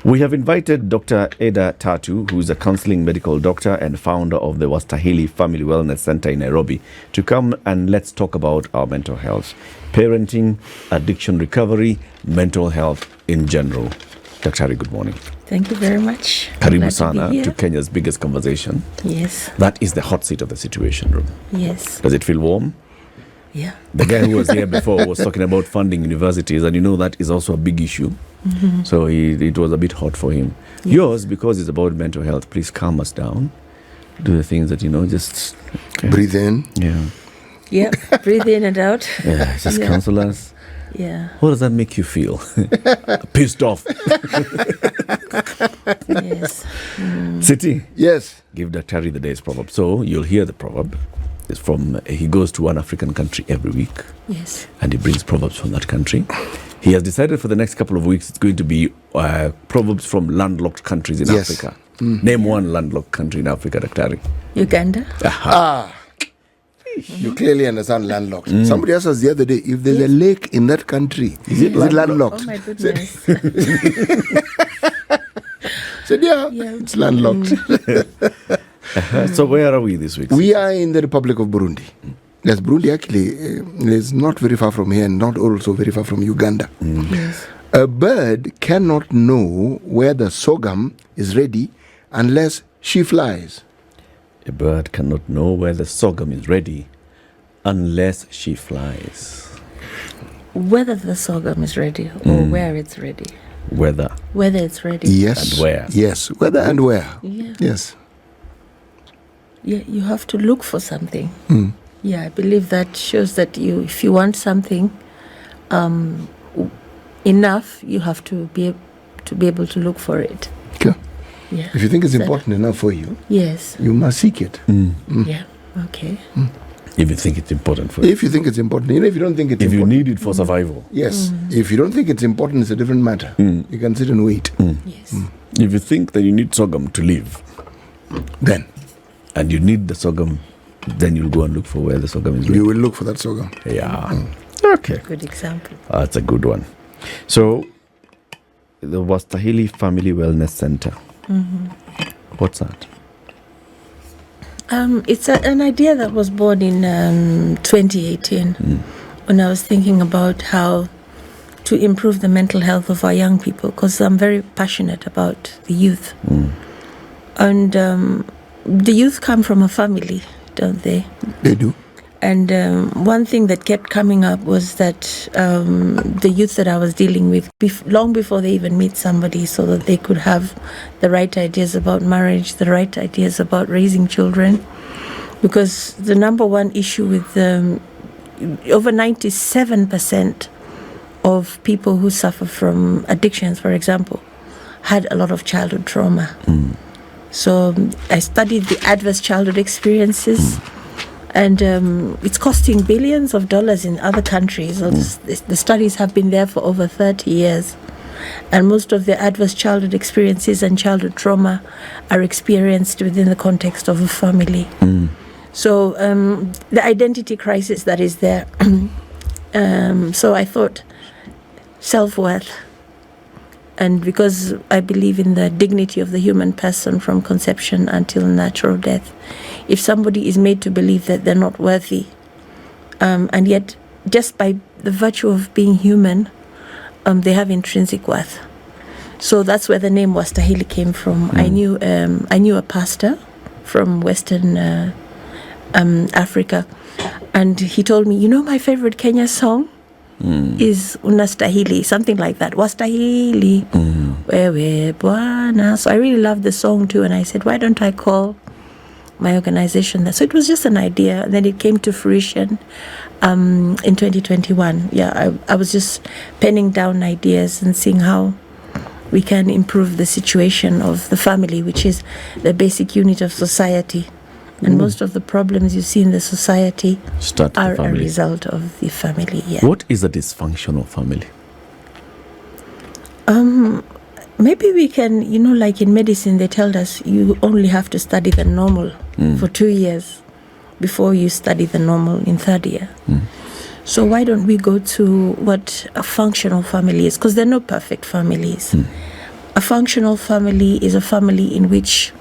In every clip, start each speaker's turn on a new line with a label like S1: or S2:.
S1: We have invited Dr. Eda Tatu, who is a counseling medical doctor and founder of the Wastahili Family Wellness Center in Nairobi, to come and let's talk about our mental health, parenting, addiction recovery, mental health in general. Daktari, good morning.
S2: Thank you very much.
S1: Karibu sana to Kenya's biggest conversation.
S2: Yes.
S1: That is the hot seat of the Situation Room.
S2: Yes.
S1: Does it feel warm?
S2: Yeah.
S1: The guy who was here before was talking about funding universities, and you know that is also a big issue. Mm-hmm. So it was a bit hot for him. Yes. Yours, because it's about mental health, please calm us down. Do the things that, just...
S3: Okay. Breathe in.
S1: Yeah.
S2: Yeah, breathe in and out.
S1: Yeah, just counsel us.
S2: Yeah.
S1: How does that make you feel? Pissed off.
S2: Yes.
S1: Siti.
S3: Yes.
S1: Give Daktari the day's proverb. So you'll hear the proverb. It's from, he goes to one African country every week.
S2: Yes.
S1: And he brings proverbs from that country. He has decided for the next couple of weeks it's going to be proverbs from landlocked countries in Africa. Name one landlocked country in Africa, Daktari.
S2: Uganda.
S3: You clearly understand landlocked. Somebody asked us the other day, if there's a lake in that country, is it landlocked?
S2: Oh my goodness.
S3: Said, yeah, it's landlocked.
S1: So where are we this week?
S3: We are in the Republic of Burundi. Yes, Burundi actually is not very far from here and not also very far from Uganda.
S2: Yes.
S3: A bird cannot know where the sorghum is ready unless she flies.
S1: A bird cannot know where the sorghum is ready unless she flies.
S2: Whether the sorghum is ready or where it's ready.
S1: Whether
S2: it's ready.
S3: Yes.
S1: And where.
S3: Yes, whether and where.
S2: Yeah.
S3: Yes.
S2: Yeah, you have to look for something. Yeah, I believe that shows that if you want something enough, you have to be able to look for it.
S3: Okay.
S2: Yeah.
S3: If you think it's important enough for you,
S2: yes,
S3: you must seek it.
S2: Yeah. Okay.
S1: If you think it's important for you.
S3: If you think it's important, even if you don't think it's important.
S1: If you need it for survival.
S3: Yes. If you don't think it's important, it's a different matter. You can sit and wait.
S2: Yes.
S1: If you think that you need sorghum to live,
S3: Then.
S1: and you need the sorghum, then you'll go and look for where the sorghum is ready.
S3: You will look for that sorghum.
S1: Yeah. Okay.
S2: Good example.
S1: That's a good one. So, the Wastahili Family Wellness Center. What's that?
S2: It's an idea that was born in 2018 when I was thinking about how to improve the mental health of our young people, because I'm very passionate about the youth. And the youth come from a family, don't they?
S3: They do.
S2: And one thing that kept coming up was that the youth that I was dealing with, long before they even meet somebody, so that they could have the right ideas about marriage, the right ideas about raising children. Because the number one issue with over 97% of people who suffer from addictions, for example, had a lot of childhood trauma. So I studied the adverse childhood experiences. And it's costing billions of dollars in other countries. The studies have been there for over 30 years. And most of the adverse childhood experiences and childhood trauma are experienced within the context of a family. So the identity crisis that is there. So I thought self-worth. And because I believe in the dignity of the human person from conception until natural death, if somebody is made to believe that they're not worthy, and yet just by the virtue of being human, they have intrinsic worth. So that's where the name Wastahili came from. I knew a pastor from Western Africa, and he told me, my favorite Kenya song is Unastahili, something like that. Wastahili, wewe bwana. So I really loved the song too, and I said, why don't I call my organization that? So it was just an idea, and then it came to fruition in 2021. Yeah, I was just penning down ideas and seeing how we can improve the situation of the family, which is the basic unit of society. And most of the problems you see in the society are a result of the family. Yeah.
S1: What is a dysfunctional family?
S2: Maybe we can, like in medicine, they tell us you only have to study the normal for 2 years before you study the normal in third year. So why don't we go to what a functional family is? Because there are no perfect families. A functional family is a family in which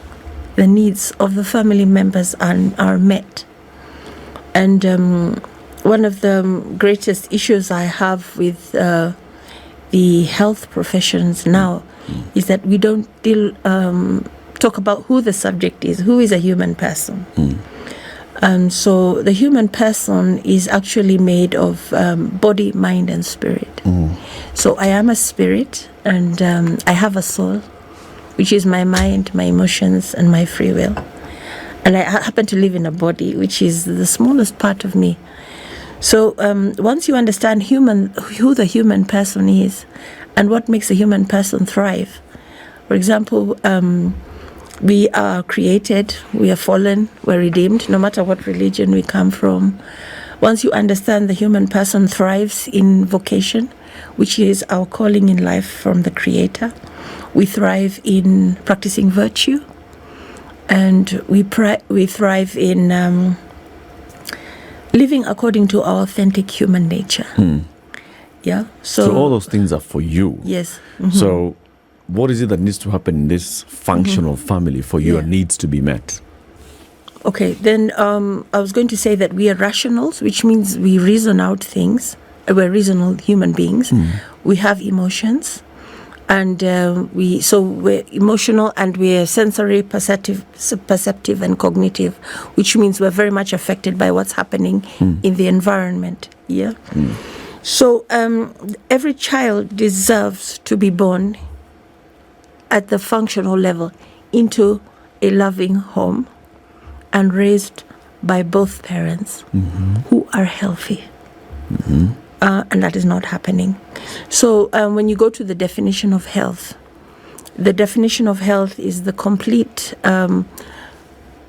S2: the needs of the family members are met. And one of the greatest issues I have with the health professions now is that we don't talk about who the subject is, who is a human person. So the human person is actually made of body, mind, and spirit. So I am a spirit, and I have a soul, which is my mind, my emotions, and my free will. And I happen to live in a body, which is the smallest part of me. So once you understand who the human person is and what makes a human person thrive, for example, we are created, we are fallen, we're redeemed, no matter what religion we come from. Once you understand the human person thrives in vocation, which is our calling in life from the Creator. We thrive in practicing virtue, and we thrive in living according to our authentic human nature. Yeah.
S1: So all those things are for you.
S2: Yes.
S1: So what is it that needs to happen in this functional family for your needs to be met?
S2: Okay, then I was going to say that we are rationals, which means we reason out things. We're reasonable human beings. We have emotions, and we're emotional, and we're sensory, perceptive, and cognitive, which means we're very much affected by what's happening in the environment. Yeah. So every child deserves to be born at the functional level into a loving home and raised by both parents who are healthy. And that is not happening. So when you go to the definition of health, the definition of health is the complete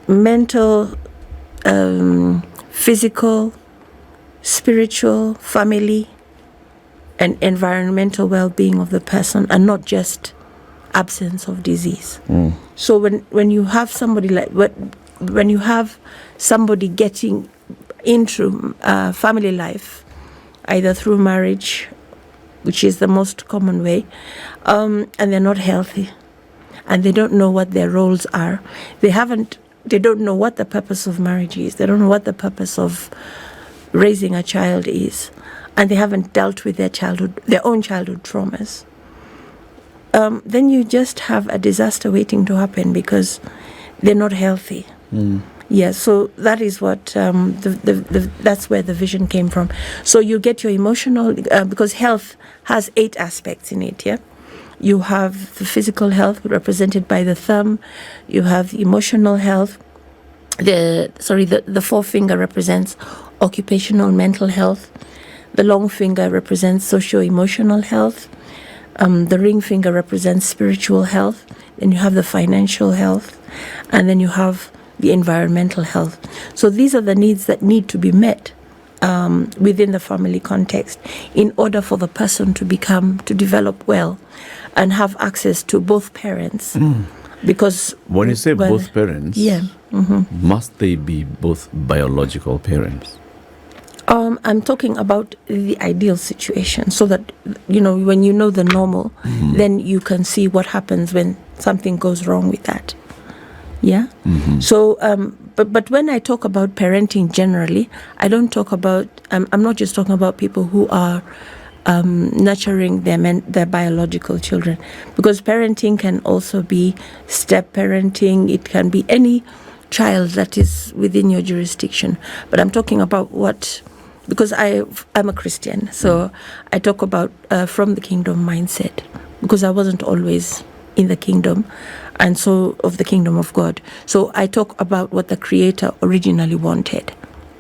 S2: mental, physical, spiritual, family, and environmental well-being of the person, and not just absence of disease. So when you have somebody when you have somebody getting into family life, either through marriage, which is the most common way, and they're not healthy, and they don't know what their roles are. They don't know what the purpose of marriage is. They don't know what the purpose of raising a child is, and they haven't dealt with their own childhood traumas. Then you just have a disaster waiting to happen because they're not healthy. Yeah, so that is what that's where the vision came from. So you get your emotional, because health has 8 aspects in it. Yeah, you have the physical health represented by the thumb. You have the emotional health. The forefinger represents occupational mental health. The long finger represents socio-emotional health. The ring finger represents spiritual health. Then you have the financial health, and then you have the environmental health. So these are the needs that need to be met within the family context in order for the person to develop well and have access to both parents. Because
S1: when you say both parents, must they be both biological parents?
S2: I'm talking about the ideal situation, so that, when you know the normal, then you can see what happens when something goes wrong with that. Yeah. So, but when I talk about parenting generally, I don't talk about. I'm not just talking about people who are nurturing their biological children, because parenting can also be step parenting. It can be any child that is within your jurisdiction. But I'm talking about because I'm a Christian, so I talk about from the kingdom mindset, because I wasn't always in the kingdom, and so of the kingdom of God. So I talk about what the Creator originally wanted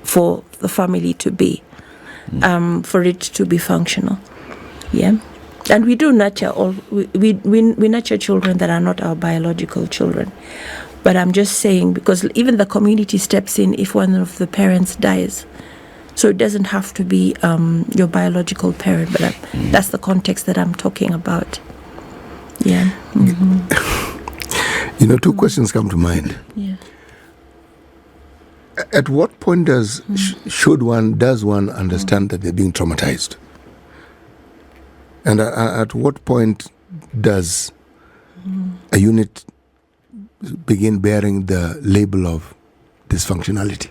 S2: for the family to be, for it to be functional. Yeah, and we do nurture we nurture children that are not our biological children. But I'm just saying, because even the community steps in if one of the parents dies. So it doesn't have to be your biological parent, but that's the context that I'm talking about. Yeah.
S3: 2 questions come to mind.
S2: Yeah.
S3: At what point does one understand that they're being traumatized? And at what point does a unit begin bearing the label of dysfunctionality?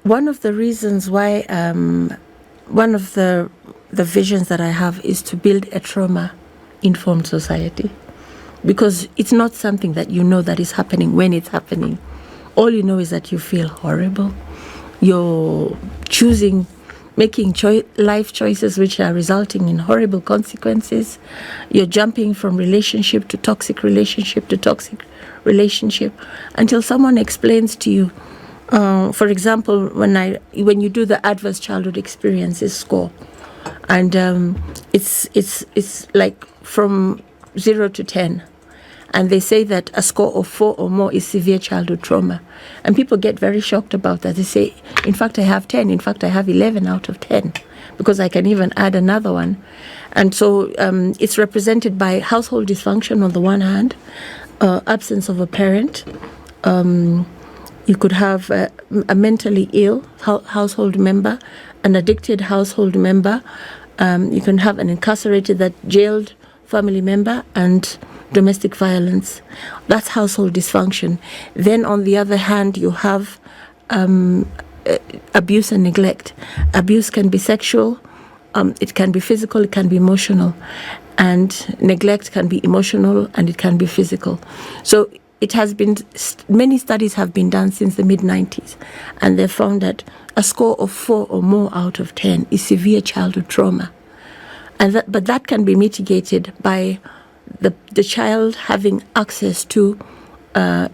S2: One of the reasons why, one of the visions that I have is to build a trauma-informed society, because it's not something that you know that is happening when it's happening. All you know is that you feel horrible. You're making life choices which are resulting in horrible consequences. You're jumping from relationship to toxic relationship until someone explains to you. For example, when you do the adverse childhood experiences score, and it's like from 0 to 10. And they say that a score of 4 or more is severe childhood trauma. And people get very shocked about that. They say, in fact, I have 10. In fact, I have 11 out of 10, because I can even add another one. And so it's represented by household dysfunction on the one hand, absence of a parent. You could have a mentally ill household member, an addicted household member. You can have an incarcerated, jailed family member, and domestic violence. That's household dysfunction. Then on the other hand, you have abuse and neglect. Abuse can be sexual, it can be physical, it can be emotional. And neglect can be emotional and it can be physical. So it has been, many studies have been done since the mid-90s, and they found that a score of 4 or more out of 10 is severe childhood trauma. But that can be mitigated by the child having access to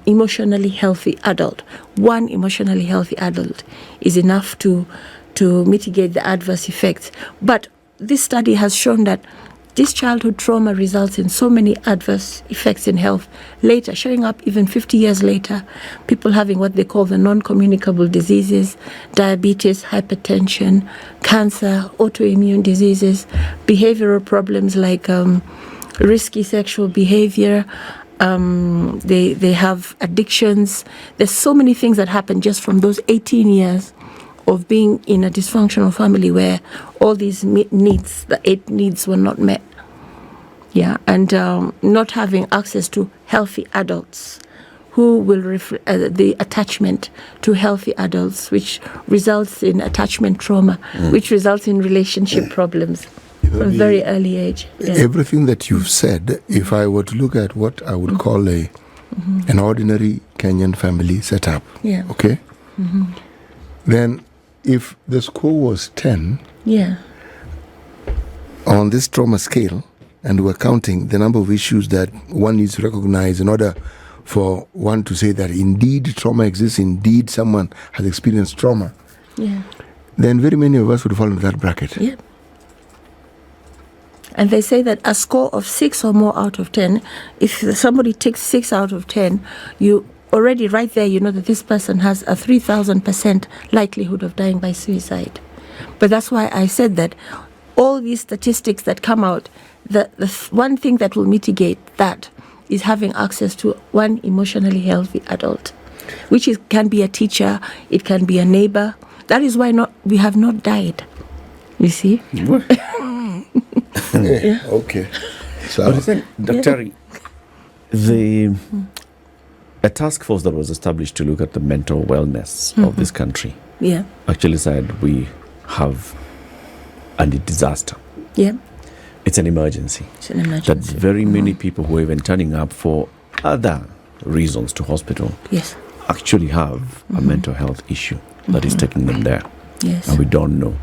S2: emotionally healthy adult. One emotionally healthy adult is enough to mitigate the adverse effects. But this study has shown that this childhood trauma results in so many adverse effects in health later, showing up even 50 years later. People having what they call the non-communicable diseases, diabetes, hypertension, cancer, autoimmune diseases, behavioral problems like risky sexual behavior. They have addictions. There's so many things that happen just from those 18 years of being in a dysfunctional family where all these needs, the 8 needs, were not met. Yeah, and not having access to healthy adults who will the attachment to healthy adults, which results in attachment trauma, which results in relationship problems from a very early age. Yeah.
S3: Everything that you've said, if I were to look at what I would call an ordinary Kenyan family setup, okay, then if the score was 10 on this trauma scale, and we're counting the number of issues that one needs to recognize in order for one to say that indeed trauma exists, indeed someone has experienced trauma, then very many of us would fall into that bracket.
S2: Yeah. And they say that a score of 6 or more out of 10, if somebody takes 6 out of 10, you already right there, you know that this person has a 3,000% likelihood of dying by suicide. But that's why I said that all these statistics that come out, the one thing that will mitigate that is having access to one emotionally healthy adult, which can be a teacher, it can be a neighbor. That is why we have not died. You see?
S3: Okay. So,
S1: Dr. A task force that was established to look at the mental wellness of this country actually said we have a disaster.
S2: Yeah.
S1: It's an emergency.
S2: It's an emergency.
S1: That very many people who are even turning up for other reasons to hospital actually have a mental health issue that is taking them there.
S2: Yes.
S1: And we don't know.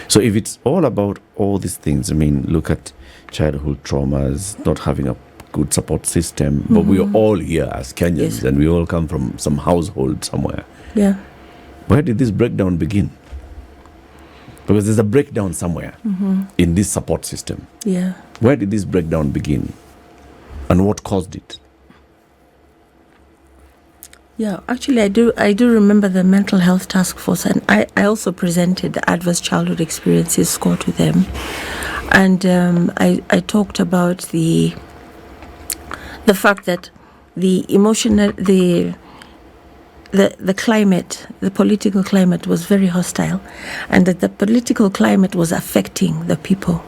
S1: So if it's all about all these things, I mean, look at childhood traumas, not having a good support system, but we are all here as Kenyans and we all come from some household somewhere.
S2: Yeah.
S1: Where did this breakdown begin? Because there's a breakdown somewhere in this support system.
S2: Yeah.
S1: Where did this breakdown begin? And what caused it?
S2: Yeah, actually, I do remember the mental health task force, and I also presented the adverse childhood experiences score to them, and I talked about the fact that the emotional the climate, the political climate was very hostile, and that the political climate was affecting the people.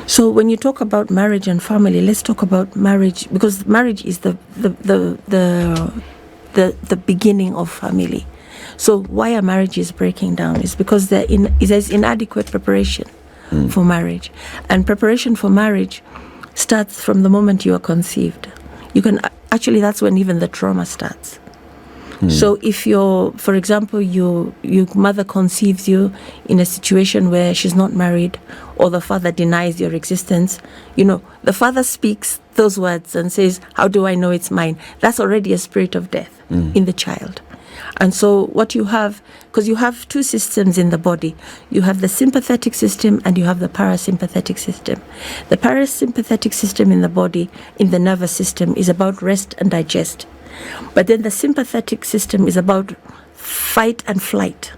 S2: So when you talk about marriage and family, let's talk about marriage, because marriage is the beginning of family. So why a marriage is breaking down is because there's inadequate preparation for marriage. And preparation for marriage starts from the moment you are conceived. Actually, that's when even the trauma starts. So if for example, your mother conceives you in a situation where she's not married, or the father denies your existence, the father speaks those words and says, "How do I know it's mine?" That's already a spirit of death in the child. And so what you have, because you have two systems in the body, you have the sympathetic system and you have the parasympathetic system. The parasympathetic system in the body, in the nervous system, is about rest and digest. But then the sympathetic system is about fight and flight.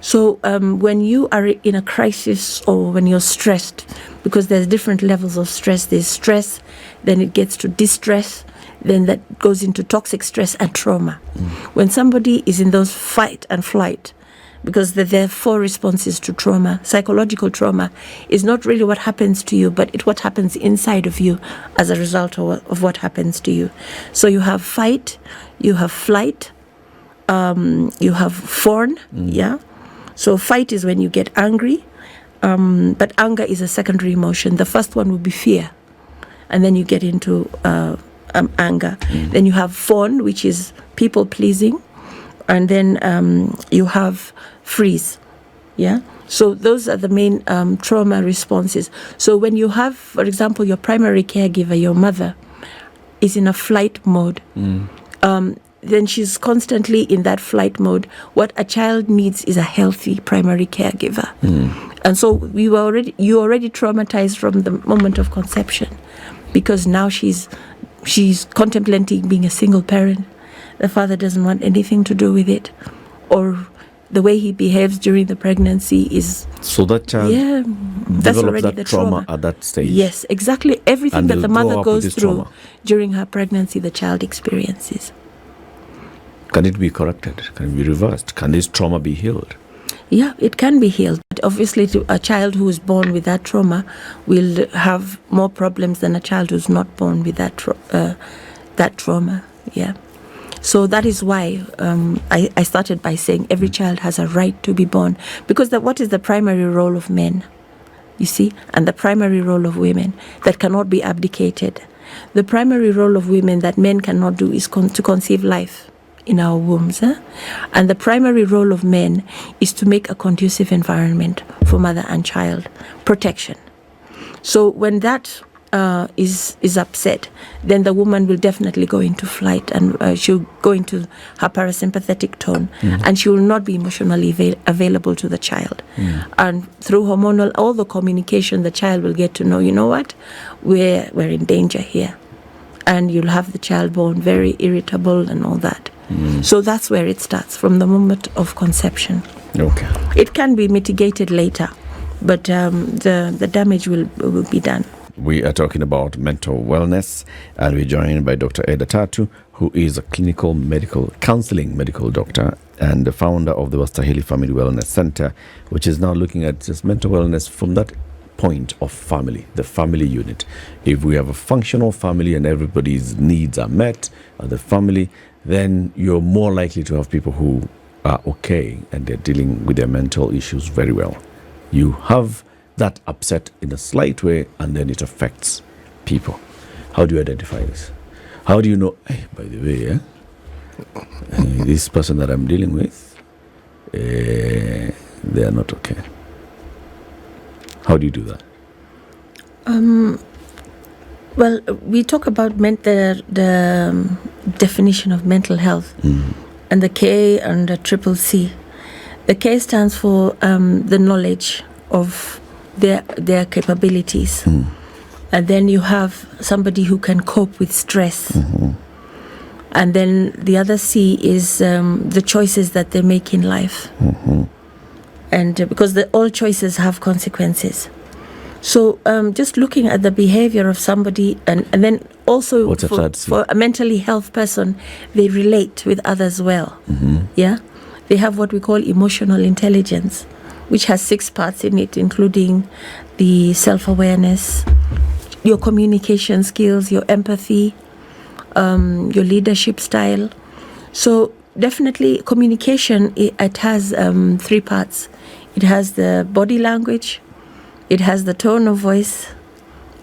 S2: So when you are in a crisis or when you're stressed, because there's different levels of stress, there's stress, then it gets to distress, then that goes into toxic stress and trauma. When somebody is in those fight and flight, because there are 4 responses to trauma. Psychological trauma is not really what happens to you, but it's what happens inside of you as a result of what happens to you. So you have fight, you have flight, you have fawn, yeah? So fight is when you get angry, but anger is a secondary emotion. The first one would be fear, and then you get into anger. Then you have fawn, which is people-pleasing, and then you have freeze, yeah? So those are the main trauma responses. So when you have, for example, your primary caregiver, your mother, is in a flight mode, then she's constantly in that flight mode. What a child needs is a healthy primary caregiver. And so you already traumatized from the moment of conception, because now she's contemplating being a single parent. The father doesn't want anything to do with it, or the way he behaves during the pregnancy is...
S1: So that child
S2: that's already
S1: that
S2: the
S1: trauma at that stage.
S2: Yes, exactly. Everything
S1: And
S2: that the
S1: they'll grow
S2: mother
S1: up with
S2: goes
S1: this
S2: through
S1: trauma.
S2: during her pregnancy, the child experiences.
S1: Can it be corrected? Can it be reversed? Can this trauma be healed?
S2: Yeah, it can be healed. But obviously, a child who is born with that trauma will have more problems than a child who's not born with that trauma. Yeah. So that is why I started by saying every child has a right to be born. Because what is the primary role of men, you see, and the primary role of women that cannot be abdicated? The primary role of women that men cannot do is to conceive life in our wombs. And the primary role of men is to make a conducive environment for mother and child, protection. So when that is upset, then the woman will definitely go into flight, and she'll go into her parasympathetic tone, and she will not be emotionally available to the child. And through hormonal, all the communication, the child will get to know, you know what, we're in danger here. And you'll have the child born very irritable and all that. So that's where it starts, from the moment of conception.
S1: Okay.
S2: It can be mitigated later, but the damage will be done.
S1: We are talking about mental wellness, and we're joined by Dr. Eda Tatu, who is a clinical counseling medical doctor and the founder of the Wastahili Family Wellness Center, which is now looking at just mental wellness from that point of family, the family unit. If we have a functional family and everybody's needs are met at the family, then you're more likely to have people who are okay and they're dealing with their mental issues very well. You have that upset in a slight way, and then it affects people. How do you identify this? How do you know, hey, by the way, this person that I'm dealing with, they are not okay? How do you do that?
S2: Well, we talk about the definition of mental health, and the K and the triple C. The K stands for the knowledge of their capabilities. And then you have somebody who can cope with stress. And then the other C is the choices that they make in life. And because all choices have consequences. So just looking at the behavior of somebody, and then also for a mentally health person, they relate with others well. Yeah, they have what we call emotional intelligence, which has 6 parts in it, including the self-awareness, your communication skills, your empathy, your leadership style. So definitely communication, it has 3 parts. It has the body language, it has the tone of voice,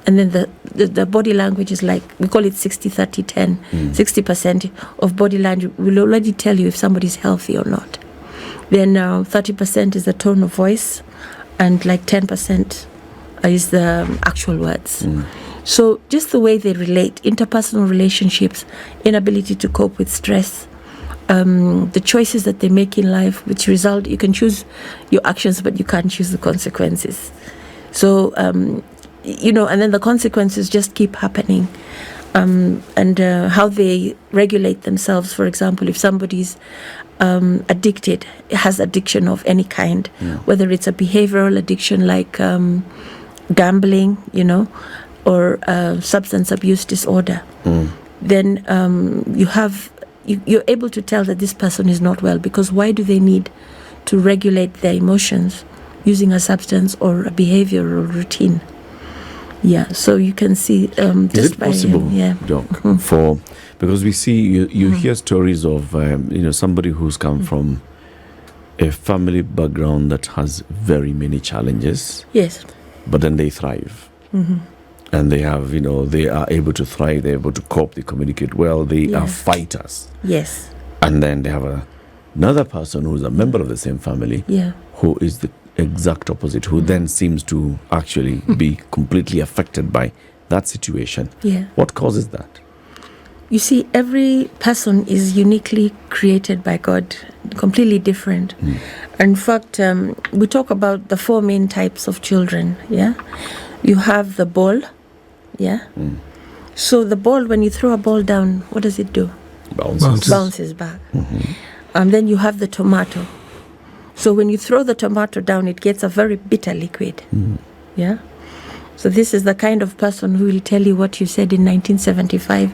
S2: and then the body language is like, we call it 60-30-10. 60% of body language will already tell you if somebody's healthy or not. Then 30% is the tone of voice, and like 10% is the actual words. So just the way they relate, interpersonal relationships, inability to cope with stress, the choices that they make in life, which result, you can choose your actions, but you can't choose the consequences. So, and then the consequences just keep happening. And how they regulate themselves, for example, if somebody's addicted, has addiction of any kind, whether it's a behavioral addiction like gambling, or substance abuse disorder, then you're able to tell that this person is not well, because why do they need to regulate their emotions using a substance or a behavioral routine? Yeah, so you can see just
S1: is it
S2: by
S1: possible,
S2: Doc,
S1: because we see you hear stories of somebody who's come from a family background that has very many challenges.
S2: Yes.
S1: But then they thrive. And they have, they are able to thrive, they're able to cope, they communicate well, they are fighters.
S2: Yes.
S1: And then they have another person who's a member of the same family, who is the exact opposite, who then seems to actually be completely affected by that situation.
S2: Yeah.
S1: What causes that?
S2: You see, every person is uniquely created by God, completely different. In fact, we talk about the 4 main types of children, You have the ball, So the ball, when you throw a ball down, what does it do? Bounces back. Then you have the tomato. So when you throw the tomato down, it gets a very bitter liquid. So this is the kind of person who will tell you what you said in 1975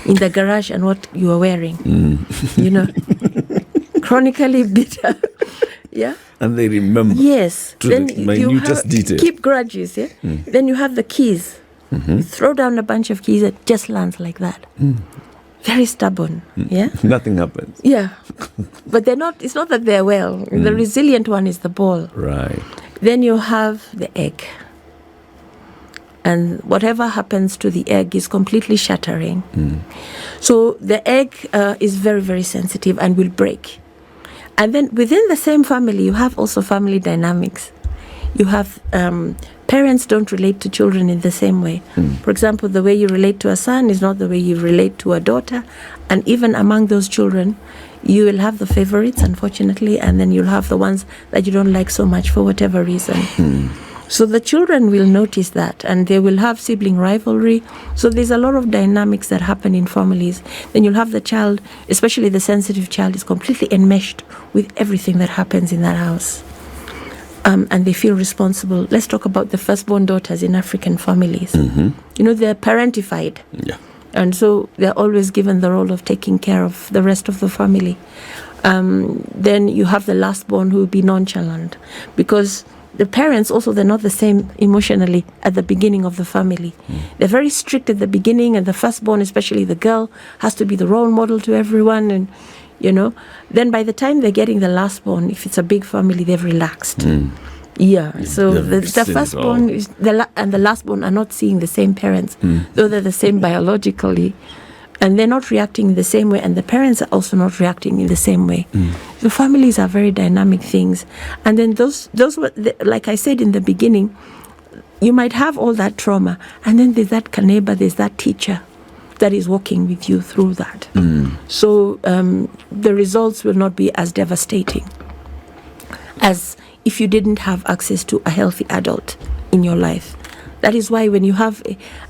S2: in the garage and what you were wearing. Chronically bitter.
S1: And they remember.
S2: Yes.
S1: To then the minutest detail.
S2: Keep grudges. Then you have the keys. You throw down a bunch of keys, it just lands like that. Very stubborn.
S1: Nothing happens.
S2: But they're not. It's not that they're well. The resilient one is the ball.
S1: Right.
S2: Then you have the egg. And whatever happens to the egg is completely shattering. So the egg is very, very sensitive and will break. And then within the same family, you have also family dynamics. You have parents don't relate to children in the same way. For example, the way you relate to a son is not the way you relate to a daughter. And even among those children, you will have the favorites, unfortunately, and then you'll have the ones that you don't like so much for whatever reason. So the children will notice that, and they will have sibling rivalry. So there's a lot of dynamics that happen in families. Then you'll have the child, especially the sensitive child, is completely enmeshed with everything that happens in that house. And they feel responsible. Let's talk about the firstborn daughters in African families. They're parentified. And so they're always given the role of taking care of the rest of the family. Then you have the lastborn who will be nonchalant, because the parents also, they're not the same emotionally at the beginning of the family. They're very strict at the beginning, and the firstborn, especially the girl, has to be the role model to everyone. And, then by the time they're getting the lastborn, if it's a big family, they've relaxed. So the firstborn and the lastborn are not seeing the same parents, though they're the same biologically. And they're not reacting in the same way, and the parents are also not reacting in the same way. So families are very dynamic things. And then those were, like I said in the beginning, you might have all that trauma, and then there's that neighbor, there's that teacher that is walking with you through that. So the results will not be as devastating as if you didn't have access to a healthy adult in your life. That is why when you have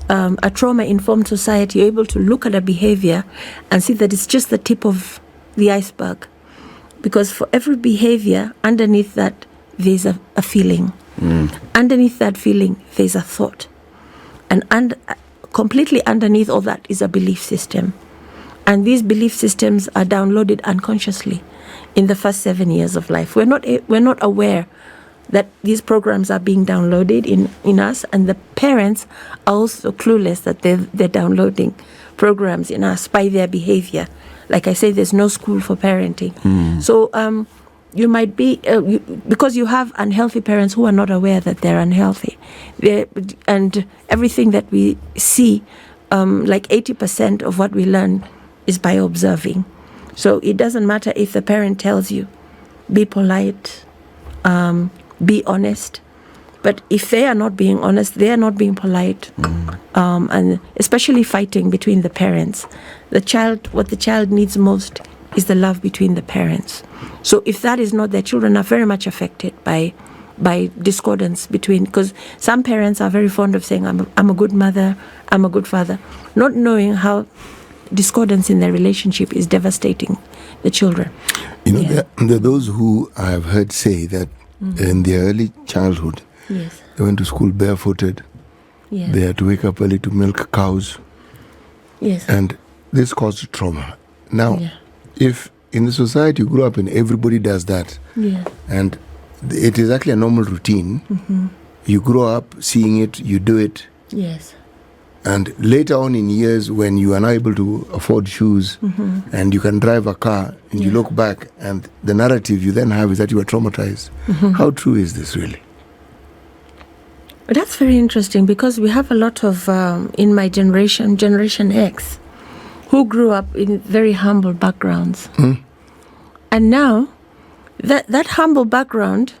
S2: a trauma-informed society, you're able to look at a behavior and see that it's just the tip of the iceberg. Because for every behavior, underneath that, there's a feeling. Underneath that feeling, there's a thought. And completely underneath all that is a belief system. And these belief systems are downloaded unconsciously in the first 7 years of life. We're not aware that these programs are being downloaded in us, and the parents are also clueless that they're downloading programs in us by their behavior. Like I say, there's no school for parenting. So you might be, because you have unhealthy parents who are not aware that they're unhealthy. And everything that we see, like 80% of what we learn is by observing. So it doesn't matter if the parent tells you, be polite, be honest. But if they are not being honest, they are not being polite, and especially fighting between the parents. What the child needs most is the love between the parents. So if that is not, their children are very much affected by discordance between, because some parents are very fond of saying, I'm a good mother, I'm a good father, not knowing how discordance in their relationship is devastating the children.
S3: There are those who I have heard say that in their early childhood,
S2: yes,
S3: they went to school barefooted.
S2: yes,
S3: They had to wake up early to milk cows.
S2: yes,
S3: And this caused trauma. Now,
S2: yeah,
S3: if in the society you grew up in, everybody does that.
S2: yeah,
S3: And it is actually a normal routine. You grow up seeing it, you do it.
S2: yes,
S3: And later on in years, when you are not able to afford shoes and you can drive a car and you look back, and the narrative you then have is that you are traumatized. How true is this really?
S2: That's very interesting, because we have a lot of, in my generation, Generation X, who grew up in very humble backgrounds. And now, that humble background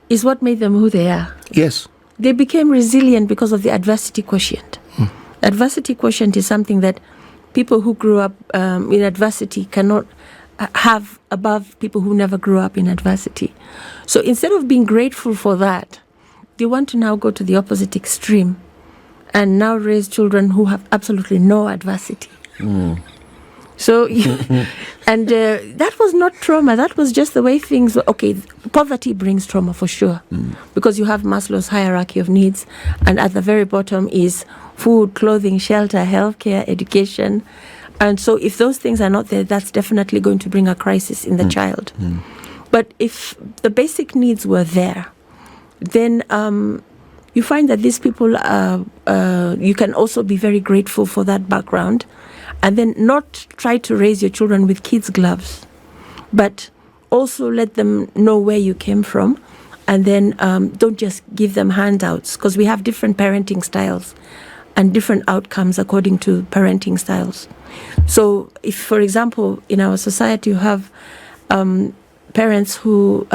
S2: is what made them who they are.
S3: Yes.
S2: They became resilient because of the adversity quotient. Adversity quotient is something that people who grew up in adversity cannot have above people who never grew up in adversity. So instead of being grateful for that, they want to now go to the opposite extreme and now raise children who have absolutely no adversity. So, and that was not trauma. That was just the way things were. Okay, poverty brings trauma for sure, because you have Maslow's hierarchy of needs, and at the very bottom is food, clothing, shelter, healthcare, education. And so if those things are not there, that's definitely going to bring a crisis in the child. But if the basic needs were there, then you find that these people, you can also be very grateful for that background, and then not try to raise your children with kids' gloves, but also let them know where you came from, and then don't just give them handouts, because we have different parenting styles and different outcomes according to parenting styles. So if, for example, in our society you have parents who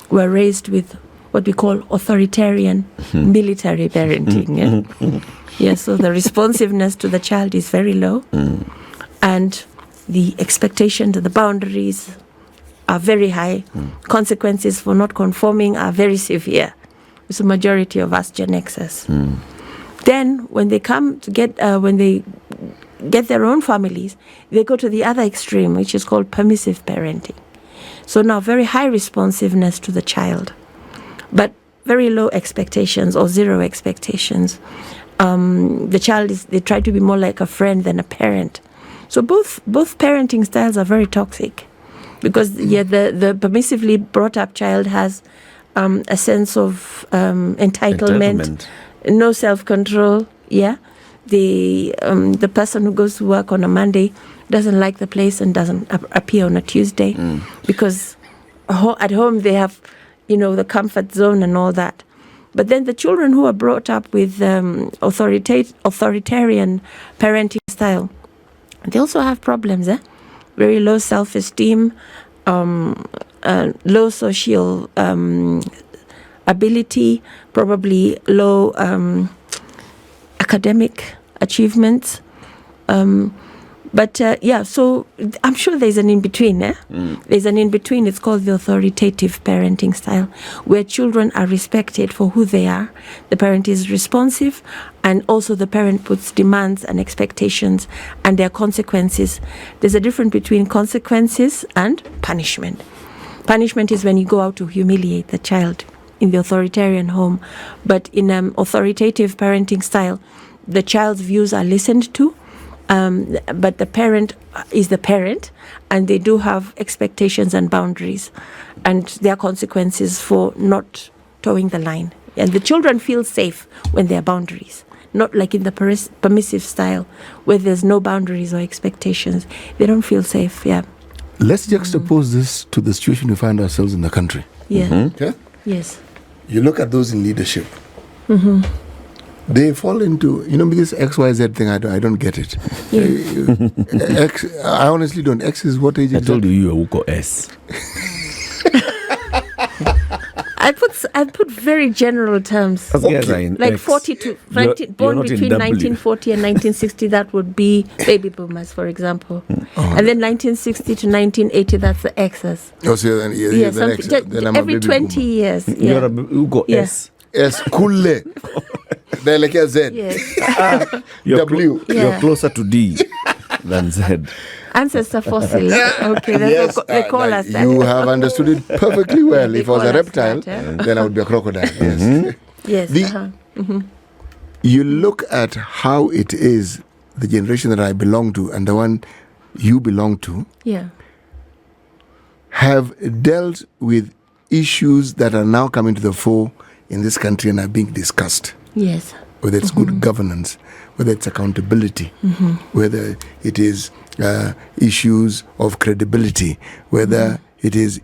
S2: were raised with what we call authoritarian military parenting. Yes, so the responsiveness to the child is very low, and the expectation to the boundaries are very high. Consequences for not conforming are very severe. It's a majority of us Gen Xers. Then when they come to when they get their own families, they go to the other extreme, which is called permissive parenting. So now very high responsiveness to the child, but very low expectations or zero expectations. The child they try to be more like a friend than a parent. So both parenting styles are very toxic, because the permissively brought up child has a sense of entitlement, no self-control. Yeah, the person who goes to work on a Monday doesn't like the place and doesn't appear on a Tuesday, because at home they have, the comfort zone and all that. But then the children who are brought up with authoritarian parenting style, they also have problems. Very low self-esteem, low social ability, probably low academic achievements. So I'm sure there's an in-between. There's an in-between. It's called the authoritative parenting style, where children are respected for who they are. The parent is responsive, and also the parent puts demands and expectations, and there are consequences. There's a difference between consequences and punishment. Punishment is when you go out to humiliate the child in the authoritarian home. But in an authoritative parenting style, the child's views are listened to, But the parent is the parent, and they do have expectations and boundaries, and there are consequences for not towing the line. And the children feel safe when there are boundaries, not like in the permissive style where there's no boundaries or expectations. They don't feel safe. Yeah.
S3: Let's juxtapose this to the situation we find ourselves in the country.
S2: Yeah.
S3: Okay?
S2: Yes.
S3: You look at those in leadership. They fall into, this XYZ thing, I don't get it.
S2: Yeah.
S3: X, I honestly don't. X is what age
S1: I
S3: exactly?
S1: told you were Uko S.
S2: I put very general terms. Like 40 to born between 1940 and 1960, that would be baby boomers, for example. And then 1960 to 1980, that's the X's.
S3: Oh, so then I'm
S2: every
S3: a baby
S2: 20
S3: boomer.
S2: years.
S1: You're a Uko S.
S3: S, Kule. They're like a Z.
S2: Yes.
S3: W.
S1: You're closer to D than Z.
S2: Ancestor fossil. Okay,
S3: Yes,
S2: they call us that.
S3: You have understood it perfectly well.
S2: They
S3: If I was
S2: call
S3: a
S2: us
S3: reptile,
S2: that,
S3: then I would be a crocodile. Yes.
S2: Yes.
S3: You look at how it is, the generation that I belong to and the one you belong to
S2: Yeah.
S3: have dealt with issues that are now coming to the fore in this country and are being discussed.
S2: Yes.
S3: Whether it's good governance, whether it's accountability, whether it is issues of credibility, whether it is,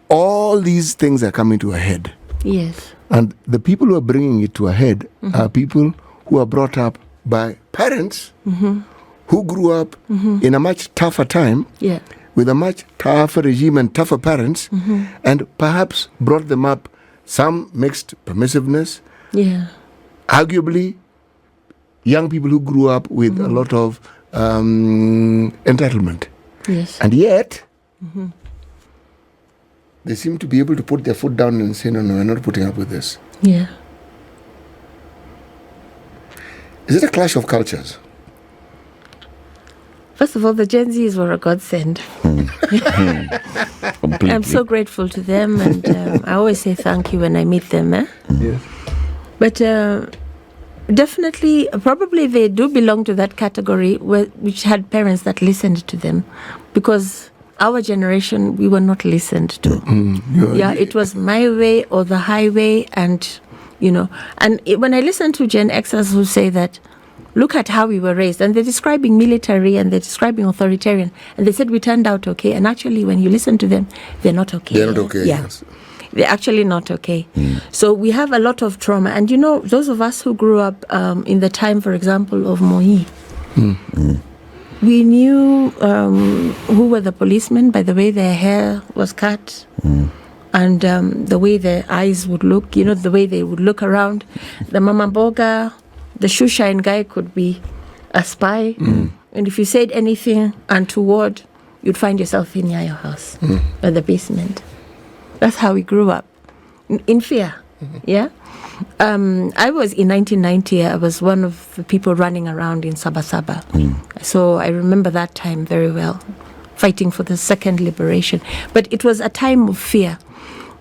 S3: all these things are coming to a head.
S2: Yes.
S3: And the people who are bringing it to a head are people who are brought up by parents who grew up in a much tougher time,
S2: Yeah.
S3: with a much tougher regime and tougher parents, and perhaps brought them up some mixed permissiveness.
S2: Yeah.
S3: Arguably, young people who grew up with a lot of entitlement.
S2: Yes.
S3: And yet, they seem to be able to put their foot down and say, no, we're not putting up with this.
S2: Yeah.
S3: Is it a clash of cultures?
S2: First of all, the Gen Zs were a godsend.
S1: Completely.
S2: I'm so grateful to them, and I always say thank you when I meet them.
S3: Yes.
S2: But definitely, probably they do belong to that category which had parents that listened to them, because our generation, we were not listened to. It was my way or the highway, and when I listen to Gen Xers who say that, look at how we were raised, and they're describing military and they're describing authoritarian, and they said we turned out okay, and actually when you listen to them, they're not okay.
S3: They're not okay,
S2: Yeah.
S3: yes.
S2: They're actually not okay. So we have a lot of trauma. And those of us who grew up in the time, for example, of Moi, we knew who were the policemen by the way their hair was cut, and the way their eyes would look, the way they would look around. The Mama Boga, the shoe shine guy could be a spy. And if you said anything untoward, you'd find yourself in your house or the basement. That's how we grew up, in fear. Yeah. I was in 1990. I was one of the people running around in Sabasaba. So I remember that time very well, fighting for the second liberation. But it was a time of fear.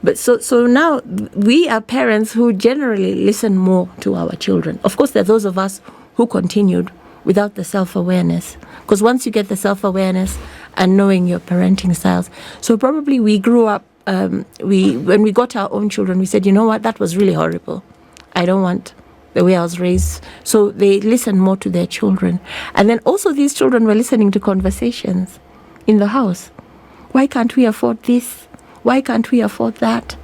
S2: But so now we are parents who generally listen more to our children. Of course, there are those of us who continued without the self-awareness. Because once you get the self-awareness and knowing your parenting styles, so probably we grew up. When we got our own children, we said, you know what, that was really horrible. I don't want the way I was raised. So they listened more to their children. And then also these children were listening to conversations in the house. Why can't we afford this? Why can't we afford that?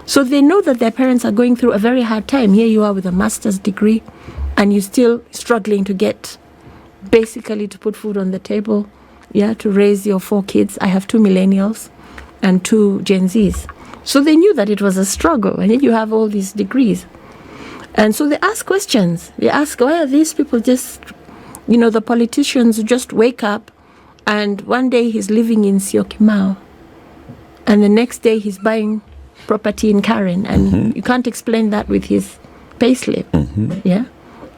S2: So they know that their parents are going through a very hard time. Here you are with a master's degree, and you're still struggling to get, basically to put food on the table, to raise your 4 kids. I have 2 millennials and 2 Gen Zs. So they knew that it was a struggle, and then you have all these degrees. And so they ask questions. They ask, why are these people just, the politicians just wake up, and one day he's living in Syokimau, and the next day he's buying property in Karen, and you can't explain that with his payslip. Yeah?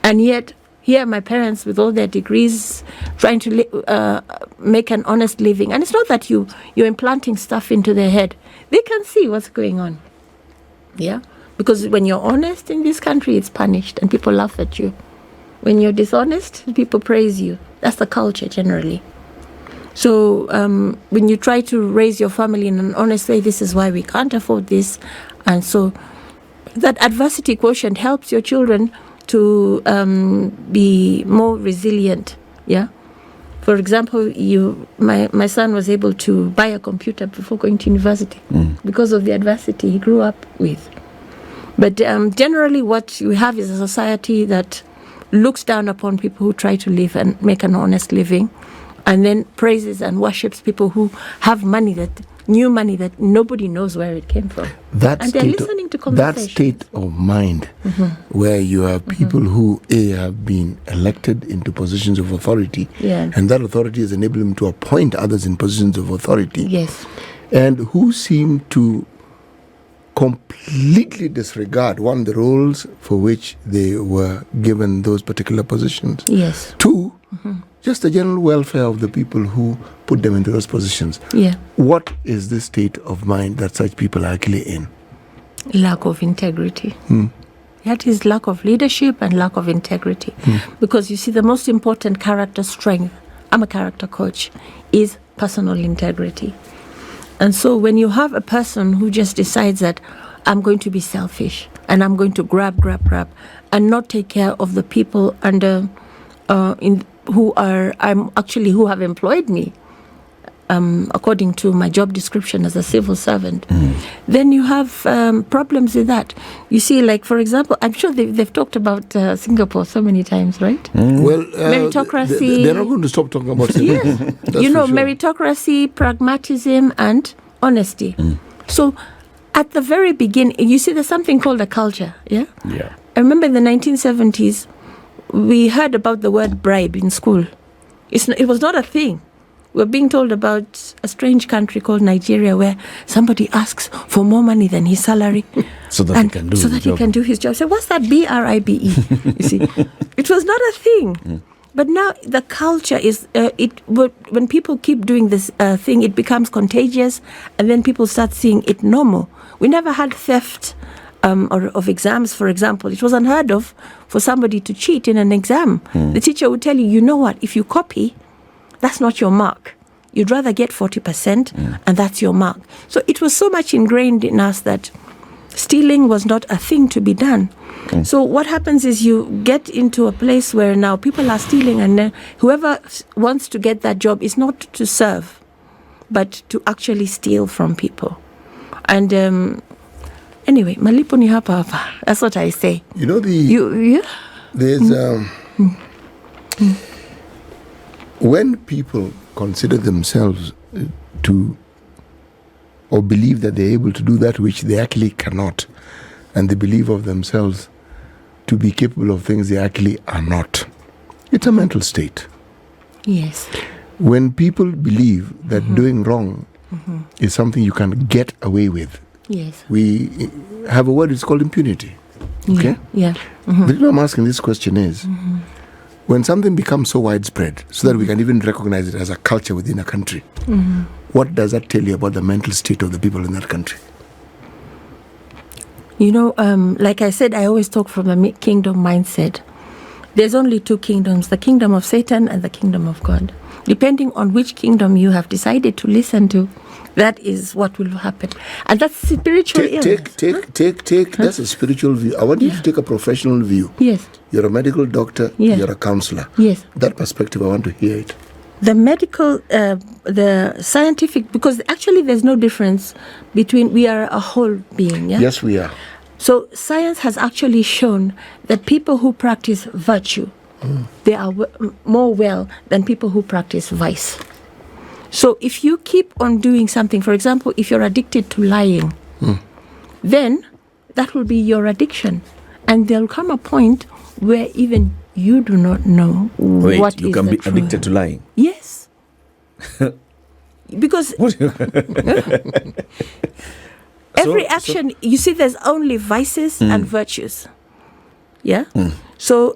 S2: And yet, here my parents with all their degrees trying to make an honest living. And it's not that you're implanting stuff into their head. They can see what's going on. Yeah? Because when you're honest in this country, it's punished and people laugh at you. When you're dishonest, people praise you. That's the culture generally. So when you try to raise your family in an honest way, this is why we can't afford this. And so that adversity quotient helps your children to be more resilient. Yeah. For example, my son was able to buy a computer before going to university because of the adversity he grew up with. But generally what we have is a society that looks down upon people who try to live and make an honest living, and then praises and worships people who have money, that new money that nobody knows where it came from. They're listening to conversations.
S3: That state of mind where you have people who have been elected into positions of authority, and that authority has enabled them to appoint others in positions of authority,
S2: yes,
S3: and who seem to completely disregard, one, the roles for which they were given those particular positions.
S2: Yes.
S3: Two, just the general welfare of the people who put them into those positions.
S2: Yeah.
S3: What is the state of mind that such people are actually in?
S2: Lack of integrity. That is lack of leadership and lack of integrity. Because you see, the most important character strength, I'm a character coach, is personal integrity. And so when you have a person who just decides that I'm going to be selfish and I'm going to grab, and not take care of the people under who have employed me according to my job description as a civil servant, then you have problems with that. You see, like, for example, I'm sure they've talked about Singapore so many times, right?
S3: Well,
S2: meritocracy.
S3: They're not going to stop talking about Singapore.
S2: Yes. Meritocracy, pragmatism, and honesty. So at the very beginning, you see, there's something called a culture, yeah?
S1: Yeah.
S2: I remember in the 1970s, we heard about the word bribe in school. It was not a thing. We're being told about a strange country called Nigeria where somebody asks for more money than his salary
S1: so that he can do his job.
S2: So what's that BRIBE? You see, it was not a thing. But now the culture is, when people keep doing this thing, it becomes contagious, and then people start seeing it normal. We never had theft of exams, for example. It was unheard of for somebody to cheat in an exam. The teacher would tell you, you know what, if you copy, that's not your mark. You'd rather get 40%, and that's your mark. So it was so much ingrained in us that stealing was not a thing to be done. So what happens is you get into a place where now people are stealing, and then whoever wants to get that job is not to serve, but to actually steal from people. And anyway, malipo ni hapa hapa. That's what I say.
S3: You know, there's when people consider themselves to, or believe that they're able to do that which they actually cannot, and they believe of themselves to be capable of things they actually are not, it's a mental state.
S2: Yes.
S3: When people believe that doing wrong is something you can get away with,
S2: yes,
S3: we have a word, it's called impunity. Okay?
S2: Yeah.
S3: The reason I'm asking this question is, when something becomes so widespread, so that we can even recognize it as a culture within a country, what does that tell you about the mental state of the people in that country?
S2: You know, like I said, I always talk from the kingdom mindset. There's only two kingdoms, the kingdom of Satan and the kingdom of God. Depending on which kingdom you have decided to listen to, that is what will happen. And that's spiritual illness.
S3: That's a spiritual view. I want you to take a professional view.
S2: Yes.
S3: You're a medical doctor, you're a counselor.
S2: Yes.
S3: That perspective, I want to hear it.
S2: The medical, the scientific, because actually there's no difference between, we are a whole being, yeah?
S3: Yes, we are.
S2: So science has actually shown that people who practice virtue, they are more well than people who practice vice. So if you keep on doing something, for example, if you're addicted to lying, then that will be your addiction. And there'll come a point where even you do not know what
S1: you
S2: is
S1: can
S2: the
S1: be
S2: truth.
S1: addicted to lying.
S2: Yes. Because every action, you see, there's only vices and virtues. Yeah? So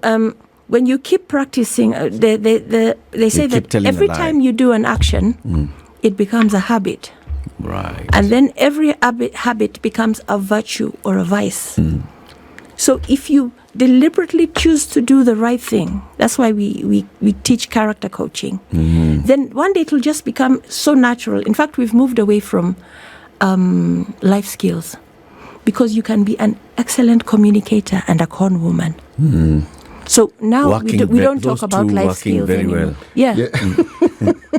S2: when you keep practicing, they say that every time you do an action, it becomes a habit.
S1: Right.
S2: And then every habit becomes a virtue or a vice. So if you deliberately choose to do the right thing, that's why we teach character coaching, then one day it will just become so natural. In fact, we've moved away from life skills, because you can be an excellent communicator and a con woman. So now we don't talk about life skills anymore.
S1: Well.
S2: Yeah.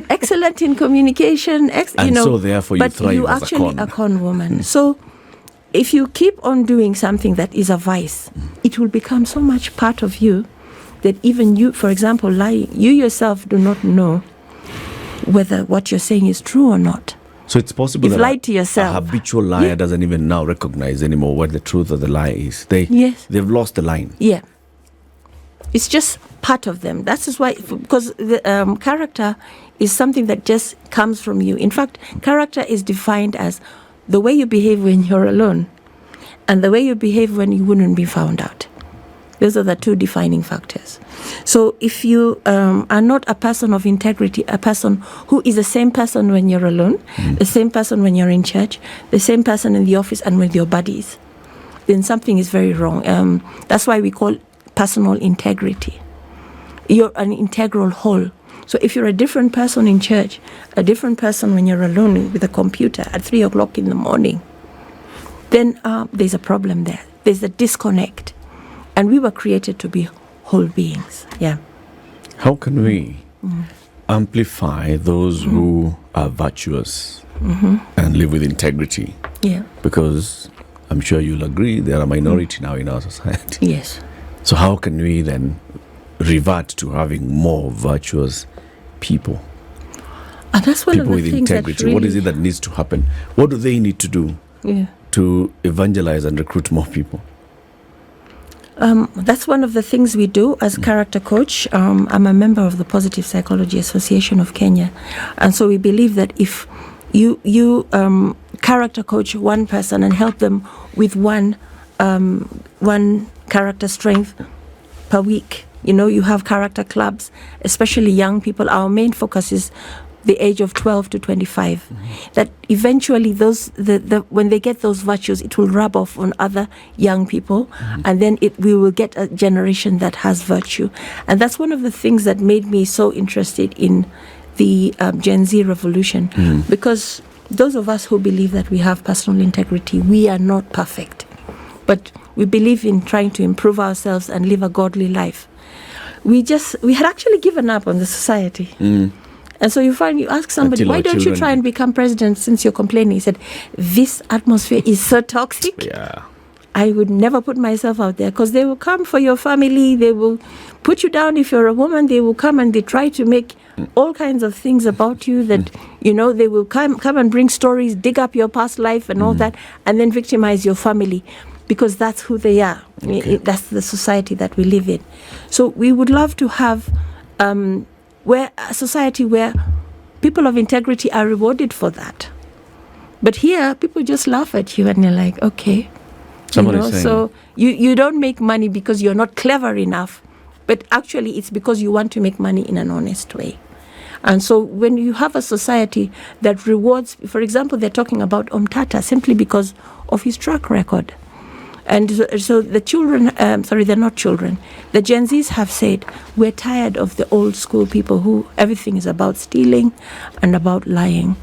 S2: Excellent in communication,
S1: so therefore you
S2: but
S1: thrive
S2: you
S1: as
S2: actually a con woman. So if you keep on doing something that is a vice, it will become so much part of you that even you, for example, lying, you yourself do not know whether what you're saying is true or not.
S1: So it's possible
S2: You've
S1: that
S2: lied to yourself.
S1: a habitual liar doesn't even now recognize anymore what the truth of the lie is. They've lost the line.
S2: Yeah. It's just part of them. That is why, because the character is something that just comes from you. In fact, character is defined as the way you behave when you're alone and the way you behave when you wouldn't be found out. Those are the two defining factors. So if you are not a person of integrity, a person who is the same person when you're alone, the same person when you're in church, the same person in the office and with your buddies, then something is very wrong. That's why we call personal integrity. You're an integral whole. So if you're a different person in church, a different person when you're alone with a computer at 3 o'clock in the morning, then there's a problem there. There's a disconnect. And we were created to be whole beings. Yeah.
S1: How can we amplify those who are virtuous and live with integrity?
S2: Yeah.
S1: Because I'm sure you'll agree they're a minority now in our society.
S2: Yes.
S1: So how can we then revert to having more virtuous people?
S2: And that's one
S1: People
S2: of the
S1: with
S2: things
S1: integrity.
S2: that really,
S1: What is it that needs to happen? What do they need to do to evangelize and recruit more people?
S2: That's one of the things we do as character coach. I'm a member of the Positive Psychology Association of Kenya. And so we believe that if you character coach one person and help them with one character strength per week, you have character clubs, especially young people. Our main focus is the age of 12 to 25, that eventually those when they get those virtues, it will rub off on other young people, and then we will get a generation that has virtue. And that's one of the things that made me so interested in the Gen Z revolution, because those of us who believe that we have personal integrity, we are not perfect, but we believe in trying to improve ourselves and live a godly life. We had actually given up on the society. And so you ask somebody, why don't you try and become president since you're complaining? He said, this atmosphere is so toxic.
S1: Yeah.
S2: I would never put myself out there, because they will come for your family. They will put you down if you're a woman. They will come and they try to make all kinds of things about you that, they will come and bring stories, dig up your past life and all that, and then victimize your family, because that's who they are. That's the society that we live in. So we would love to have a society where people of integrity are rewarded for that. But here, people just laugh at you and you're like, okay. So you don't make money because you're not clever enough, but actually it's because you want to make money in an honest way. And so when you have a society that rewards, for example, they're talking about Omtata simply because of his track record. And so the children, they're not children. The Gen Zs have said, we're tired of the old school people who everything is about stealing and about lying.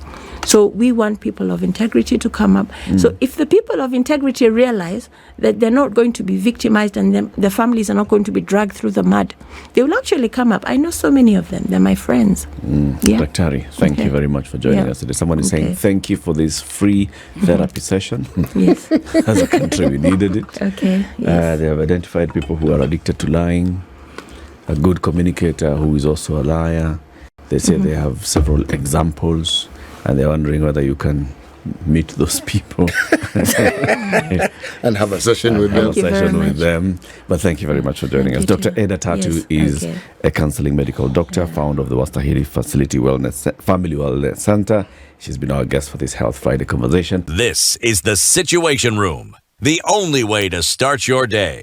S2: So we want people of integrity to come up. So if the people of integrity realize that they're not going to be victimized and their families are not going to be dragged through the mud, they will actually come up. I know so many of them. They're my friends.
S1: Daktari, thank you very much for joining us today. Someone is saying, thank you for this free therapy session.
S2: Yes.
S1: As a country, we needed it.
S2: Okay. Yes.
S1: They have identified people who are addicted to lying, a good communicator who is also a liar. They say they have several examples, and they're wondering whether you can meet those people
S3: and have a session with
S1: them. But thank you very much for joining us. Dr. Eda Tatu is a counseling medical doctor, founder of the Wastahili Family Wellness Center. She's been our guest for this Health Friday conversation.
S4: This is the Situation Room, the only way to start your day.